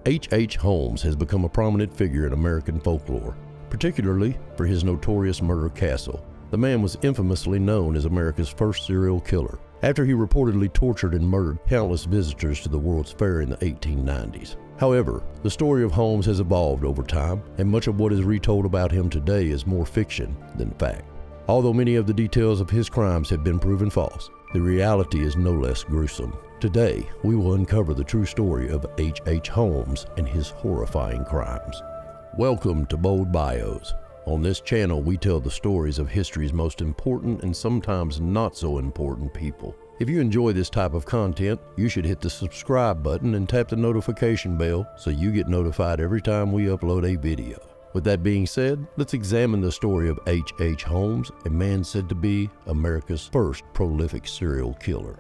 H. Holmes has become a prominent figure in American folklore, particularly for his notorious murder castle. The man was infamously known as America's first serial killer, after he reportedly tortured and murdered countless visitors to the World's Fair in the 1890s. However, the story of Holmes has evolved over time, and much of what is retold about him today is more fiction than fact. Although many of the details of his crimes have been proven false, the reality is no less gruesome. Today, we will uncover the true story of H. Holmes and his horrifying crimes. Welcome to Bold Bios. On this channel, we tell the stories of history's most important and sometimes not so important people. If you enjoy this type of content, you should hit the subscribe button and tap the notification bell so you get notified every time we upload a video. With that being said, let's examine the story of H. Holmes, a man said to be America's first prolific serial killer.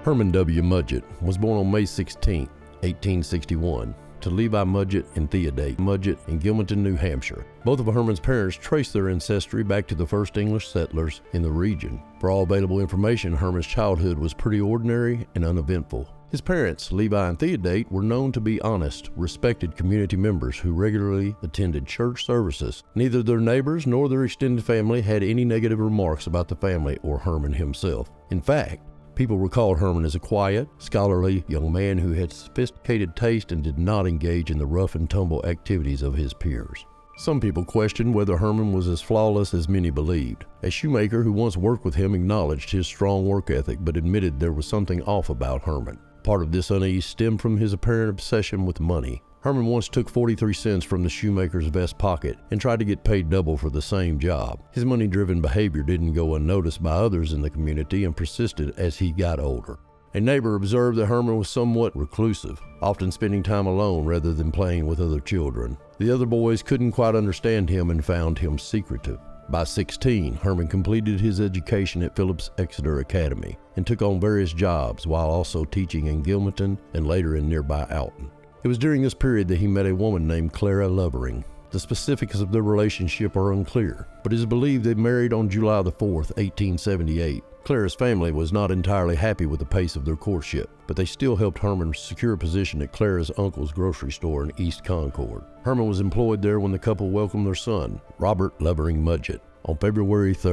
Herman W. Mudgett was born on May 16, 1861, to Levi Mudgett and Theodate Mudgett in Gilmanton, New Hampshire. Both of Herman's parents traced their ancestry back to the first English settlers in the region. For all available information, Herman's childhood was pretty ordinary and uneventful. His parents, Levi and Theodate, were known to be honest, respected community members who regularly attended church services. Neither their neighbors nor their extended family had any negative remarks about the family or Herman himself. In fact, people recalled Herman as a quiet, scholarly young man who had sophisticated taste and did not engage in the rough and tumble activities of his peers. Some people questioned whether Herman was as flawless as many believed. A shoemaker who once worked with him acknowledged his strong work ethic but admitted there was something off about Herman. Part of this unease stemmed from his apparent obsession with money. Herman once took 43 cents from the shoemaker's vest pocket and tried to get paid double for the same job. His money-driven behavior didn't go unnoticed by others in the community and persisted as he got older. A neighbor observed that Herman was somewhat reclusive, often spending time alone rather than playing with other children. The other boys couldn't quite understand him and found him secretive. By 16, Herman completed his education at Phillips Exeter Academy and took on various jobs while also teaching in Gilmanton and later in nearby Alton. It was during this period that he met a woman named Clara Lovering. The specifics of their relationship are unclear, but it is believed they married on July 4, 1878. Clara's family was not entirely happy with the pace of their courtship, but they still helped Herman secure a position at Clara's uncle's grocery store in East Concord. Herman was employed there when the couple welcomed their son, Robert Lovering Mudgett, on February 3,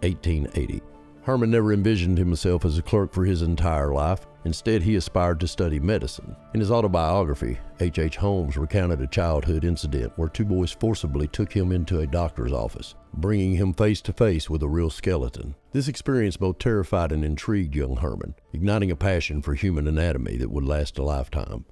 1880. Herman never envisioned himself as a clerk for his entire life. Instead, he aspired to study medicine. In his autobiography, H. Holmes recounted a childhood incident where two boys forcibly took him into a doctor's office, bringing him face to face with a real skeleton. This experience both terrified and intrigued young Herman, igniting a passion for human anatomy that would last a lifetime.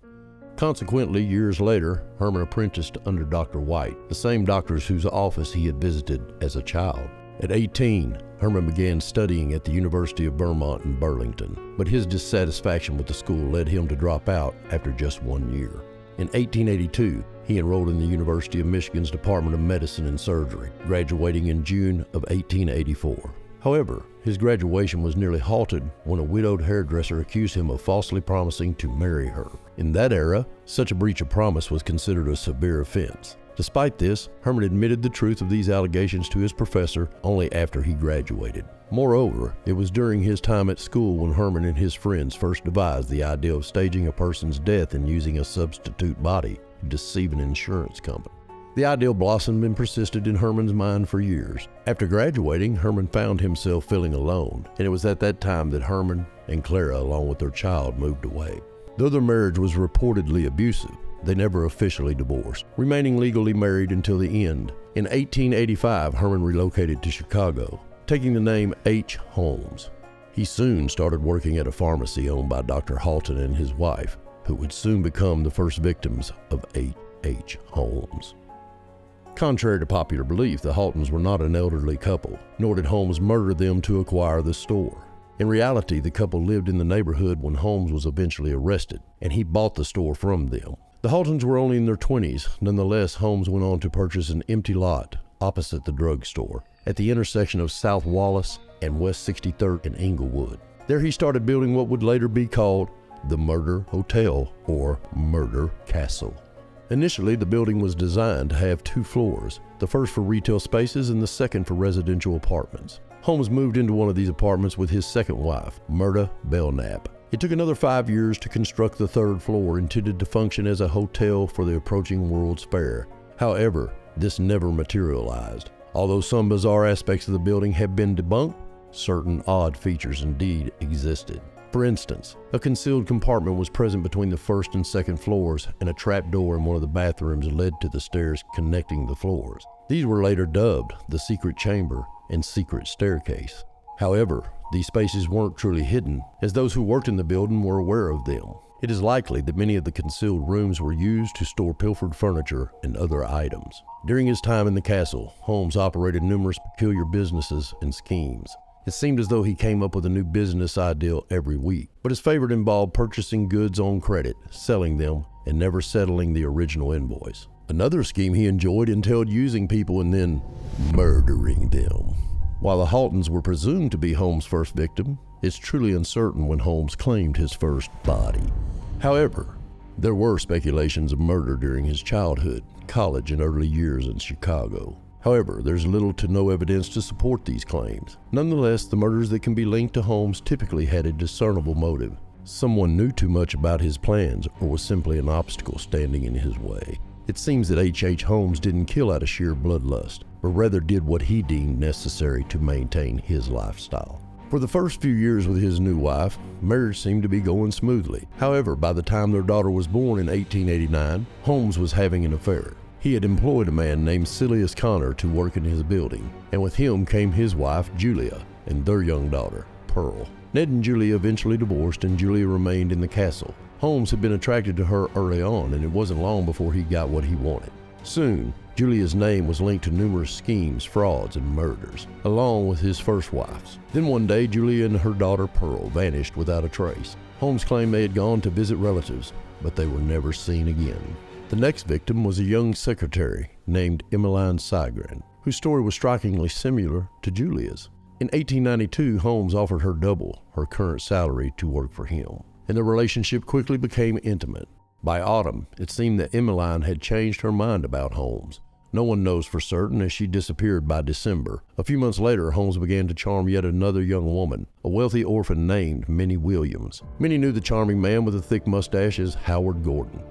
Consequently, years later, Herman apprenticed under Dr. White, the same doctors whose office he had visited as a child. At 18, Herman began studying at the University of Vermont in Burlington, but his dissatisfaction with the school led him to drop out after just 1 year. In 1882, he enrolled in the University of Michigan's Department of Medicine and Surgery, graduating in June of 1884. However, his graduation was nearly halted when a widowed hairdresser accused him of falsely promising to marry her. In that era, such a breach of promise was considered a severe offense. Despite this, Herman admitted the truth of these allegations to his professor only after he graduated. Moreover, it was during his time at school when Herman and his friends first devised the idea of staging a person's death and using a substitute body to deceive an insurance company. The idea blossomed and persisted in Herman's mind for years. After graduating, Herman found himself feeling alone, and it was at that time that Herman and Clara, along with their child, moved away. Though their marriage was reportedly abusive, they never officially divorced, remaining legally married until the end. In 1885, Herman relocated to Chicago, taking the name H. Holmes. He soon started working at a pharmacy owned by Dr. Halton and his wife, who would soon become the first victims of H. Holmes. Contrary to popular belief, the Haltons were not an elderly couple, nor did Holmes murder them to acquire the store. In reality, the couple lived in the neighborhood when Holmes was eventually arrested, and he bought the store from them. The Haltons were only in their 20s. Nonetheless, Holmes went on to purchase an empty lot opposite the drugstore at the intersection of South Wallace and West 63rd in Englewood. There he started building what would later be called the Murder Hotel or Murder Castle. Initially, the building was designed to have 2 floors, the first for retail spaces and the second for residential apartments. Holmes moved into one of these apartments with his second wife, Myrta Belknap. It took another 5 years to construct the third floor, intended to function as a hotel for the approaching World's Fair. However, this never materialized. Although some bizarre aspects of the building have been debunked, certain odd features indeed existed. For instance, a concealed compartment was present between the first and second floors, and a trap door in one of the bathrooms led to the stairs connecting the floors. These were later dubbed the secret chamber and secret staircase. However, these spaces weren't truly hidden, as those who worked in the building were aware of them. It is likely that many of the concealed rooms were used to store pilfered furniture and other items. During his time in the castle, Holmes operated numerous peculiar businesses and schemes. It seemed as though he came up with a new business idea every week, but his favorite involved purchasing goods on credit, selling them, and never settling the original invoice. Another scheme he enjoyed entailed using people and then murdering them. While the Haltons were presumed to be Holmes' first victim, it's truly uncertain when Holmes claimed his first body. However, there were speculations of murder during his childhood, college, and early years in Chicago. However, there's little to no evidence to support these claims. Nonetheless, the murders that can be linked to Holmes typically had a discernible motive. Someone knew too much about his plans, or was simply an obstacle standing in his way. It seems that H.H. Holmes didn't kill out of sheer bloodlust, but rather did what he deemed necessary to maintain his lifestyle. For the first few years with his new wife, marriage seemed to be going smoothly. However, by the time their daughter was born in 1889, Holmes was having an affair. He had employed a man named Silas Connor to work in his building, and with him came his wife, Julia, and their young daughter, Pearl. Ned and Julia eventually divorced, and Julia remained in the castle. Holmes had been attracted to her early on, and it wasn't long before he got what he wanted. Soon, Julia's name was linked to numerous schemes, frauds, and murders, along with his first wife's. Then one day, Julia and her daughter Pearl vanished without a trace. Holmes claimed they had gone to visit relatives, but they were never seen again. The next victim was a young secretary named Emmeline Sigren, whose story was strikingly similar to Julia's. In 1892, Holmes offered her double her current salary to work for him, and the relationship quickly became intimate. By autumn, it seemed that Emmeline had changed her mind about Holmes. No one knows for certain, as she disappeared by December. A few months later, Holmes began to charm yet another young woman, a wealthy orphan named Minnie Williams. Minnie knew the charming man with the thick mustache as Howard Gordon.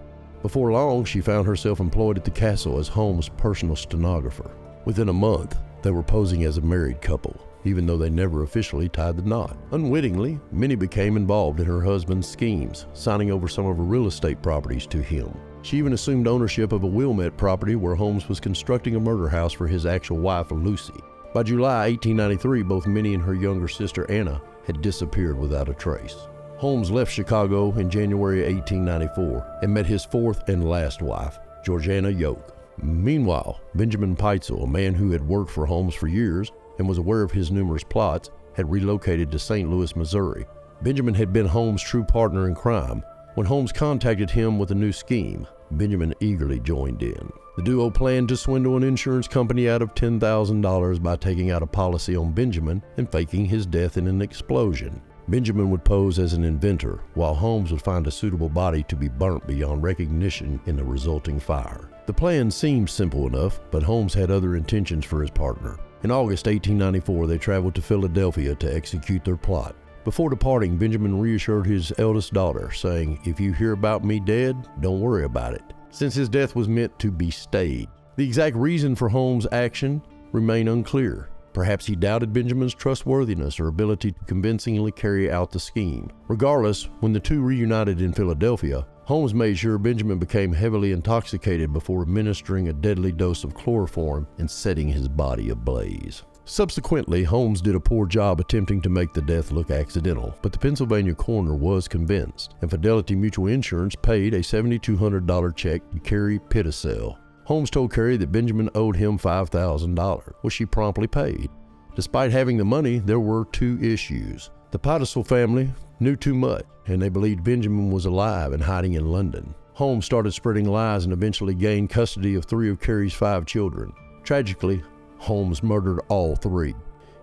Before long, she found herself employed at the castle as Holmes' personal stenographer. Within a month, they were posing as a married couple, even though they never officially tied the knot. Unwittingly, Minnie became involved in her husband's schemes, signing over some of her real estate properties to him. She even assumed ownership of a Wilmette property where Holmes was constructing a murder house for his actual wife, Lucy. By July 1893, both Minnie and her younger sister, Anna, had disappeared without a trace. Holmes left Chicago in January 1894 and met his fourth and last wife, Georgiana Yoke. Meanwhile, Benjamin Peitzel, a man who had worked for Holmes for years and was aware of his numerous plots, had relocated to St. Louis, Missouri. Benjamin had been Holmes' true partner in crime. When Holmes contacted him with a new scheme, Benjamin eagerly joined in. The duo planned to swindle an insurance company out of $10,000 by taking out a policy on Benjamin and faking his death in an explosion. Benjamin would pose as an inventor, while Holmes would find a suitable body to be burnt beyond recognition in the resulting fire. The plan seemed simple enough, but Holmes had other intentions for his partner. In August 1894, they traveled to Philadelphia to execute their plot. Before departing, Benjamin reassured his eldest daughter, saying, "If you hear about me dead, don't worry about it," since his death was meant to be staged. The exact reason for Holmes' action remained unclear. Perhaps he doubted Benjamin's trustworthiness or ability to convincingly carry out the scheme. Regardless, when the two reunited in Philadelphia, Holmes made sure Benjamin became heavily intoxicated before administering a deadly dose of chloroform and setting his body ablaze. Subsequently, Holmes did a poor job attempting to make the death look accidental, but the Pennsylvania coroner was convinced, and Fidelity Mutual Insurance paid a $7,200 check to Carrie Pittisell. Holmes told Carrie that Benjamin owed him $5,000, which she promptly paid. Despite having the money, there were two issues. The Pittisell family knew too much, and they believed Benjamin was alive and hiding in London. Holmes started spreading lies and eventually gained custody of 3 of Carrie's 5 children. Tragically, Holmes murdered all 3.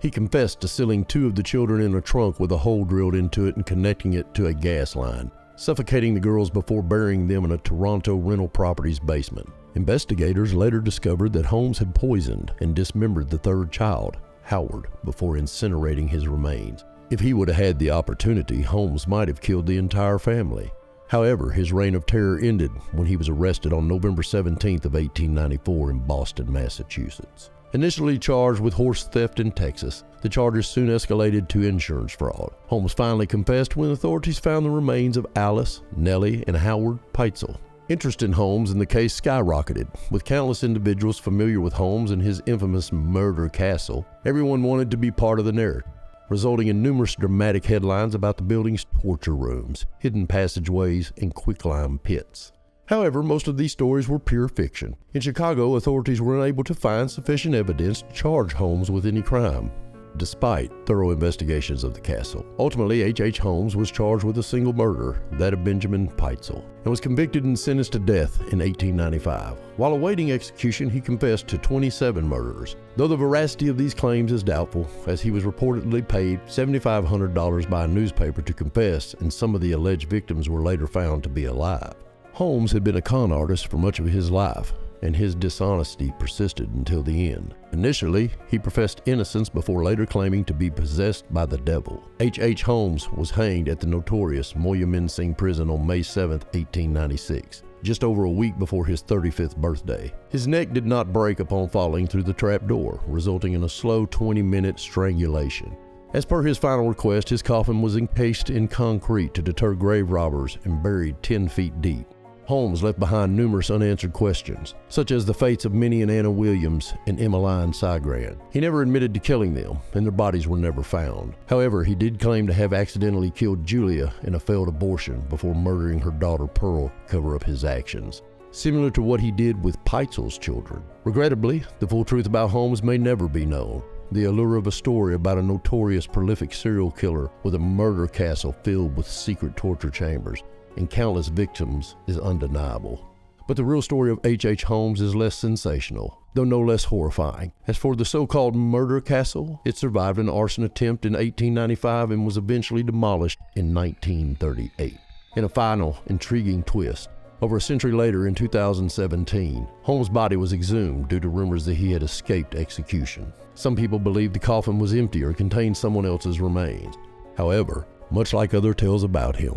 He confessed to sealing 2 of the children in a trunk with a hole drilled into it and connecting it to a gas line, suffocating the girls before burying them in a Toronto rental property's basement. Investigators later discovered that Holmes had poisoned and dismembered the 3rd child. Howard before incinerating his remains. If he would have had the opportunity, Holmes might have killed the entire family. However, his reign of terror ended when he was arrested on November 17th of 1894 in Boston, Massachusetts. Initially charged with horse theft in Texas, the charges soon escalated to insurance fraud. Holmes finally confessed when authorities found the remains of Alice, Nellie, and Howard Peitzel. Interest in Holmes and the case skyrocketed. With countless individuals familiar with Holmes and his infamous murder castle, everyone wanted to be part of the narrative, resulting in numerous dramatic headlines about the building's torture rooms, hidden passageways, and quicklime pits. However, most of these stories were pure fiction. In Chicago, authorities were unable to find sufficient evidence to charge Holmes with any crime, despite thorough investigations of the castle. Ultimately, H.H. Holmes was charged with a single murder, that of Benjamin Peitzel, and was convicted and sentenced to death in 1895. While awaiting execution, he confessed to 27 murders, though the veracity of these claims is doubtful, as he was reportedly paid $7,500 by a newspaper to confess, and some of the alleged victims were later found to be alive. Holmes had been a con artist for much of his life, and his dishonesty persisted until the end. Initially, he professed innocence before later claiming to be possessed by the devil. H.H. Holmes was hanged at the notorious Moyamensing Singh prison on May 7, 1896, just over a week before his 35th birthday. His neck did not break upon falling through the trapdoor, resulting in a slow 20-minute strangulation. As per his final request, his coffin was encased in concrete to deter grave robbers and buried 10 feet deep. Holmes left behind numerous unanswered questions, such as the fates of Minnie and Anna Williams and Emmeline Sigran. He never admitted to killing them, and their bodies were never found. However, he did claim to have accidentally killed Julia in a failed abortion before murdering her daughter Pearl to cover up his actions, similar to what he did with Peitzel's children. Regrettably, the full truth about Holmes may never be known. The allure of a story about a notorious prolific serial killer with a murder castle filled with secret torture chambers and countless victims is undeniable. But the real story of H.H. Holmes is less sensational, though no less horrifying. As for the so-called murder castle, it survived an arson attempt in 1895 and was eventually demolished in 1938. In a final, intriguing twist, over a century later in 2017, Holmes' body was exhumed due to rumors that he had escaped execution. Some people believe the coffin was empty or contained someone else's remains. However, much like other tales about him,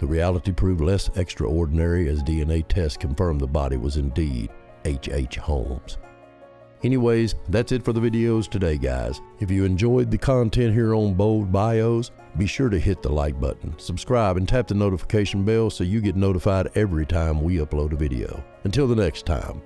the reality proved less extraordinary as DNA tests confirmed the body was indeed H.H. Holmes. Anyways, that's it for the videos today, guys. If you enjoyed the content here on Bold Bios, be sure to hit the like button, subscribe, and tap the notification bell so you get notified every time we upload a video. Until the next time,